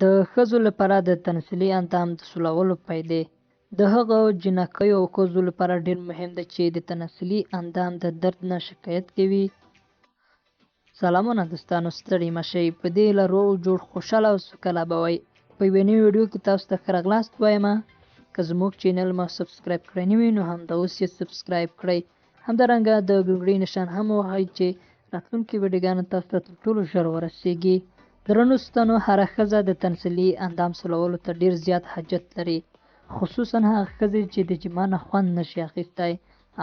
د ښځو لپاره د تناسلي اندام د سولولو پیدې د هغو جنکیو او ښځو لپاره ډېر مهم ده چې د تناسلي اندام د درد نه شکایت کوي. سلامونه دوستانو، ستړي مه شئ. په دې له روغ جوړ خوشحاله او سوکاله به وئ. په یوې نوې ویډیو کې تاسو ته ښه راغلاست وایم. که زموږ چینل ما سبسکرایب کړی نه وي نو همدا اوس یې سبسکرایب کړئ. همدارنګه د ګنګړۍ نشان هم ووهئ چې راتلونکي ویډیوګانې تاسو ته تر ټولو ژر ورسیږي. درنو دوستانو، هره ښځه د تناسلي اندام سولولو ته ډېر زیات حاجت لري، خصوصا هغه ښځې چې د جما نه خوند نشي اخیستی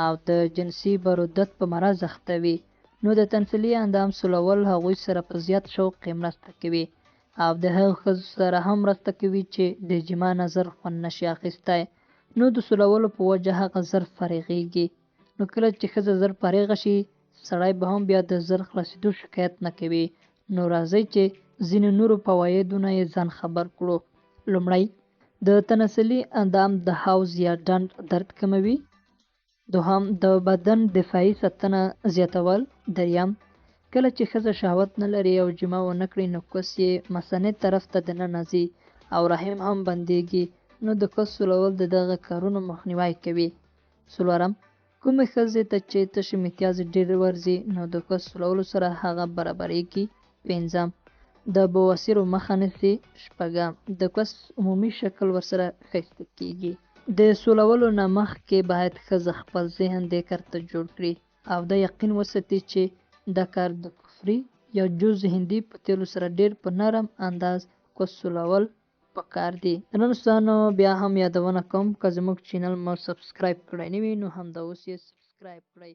او د جنسي برودت په مرض اخته وي. نو د تناسلي اندام سولول هغوی سره په زیات شوق مرسته کوي او د هغو ښځو سره هم مرسته کوي چې د جما نه زر خوند نشي اخیستی. نو د سولولو په وجه هغه زر فارغېږي. نو کله چې ښځه زر فارغه شي، سړی به هم بیا د زر خلاصېدو شکایت نه کوي. نو راځئ چې ځینې نورو فوایدو نه یې ځان خبر کړو. لومړی، د تناسلي اندام د حوض یا ډنډ درد کموي. دوهم، د بدن دفاعي ساتنه زیاتول. دریم، کله چې ښځه شهوت نه لري او جما ونه کړي نو کوس یې مثانې طرف ته دننه ځي او رحم هم بندېږي. نو د کوس سولول د دغه کارونو مخنیوی کوي. څلورم، کومې ښځې ته چې تشې متیازې ډېر ورځي نو د کوس سولولو سره هغه برابرېږي. پنځم، د بواسیرو مخه نیسي. شپږم، د کوس عمومي شکل ورسره ښایسته کېږي. د سولولو نه مخکې باید ښځه خپل ذهن دې کار ته جوړ کړي او دا یقین وساتي چې دا کار د کفري یا جوز هندي په تیلو سره ډېر په نرم انداز کوس سولول پکار دي. درنو دوستانو، بیا هم یادونه کوم، که زموږ چینل مو سبسکرایب کړی نه وي نو همدا اوس یې سبسکرایب کړئ.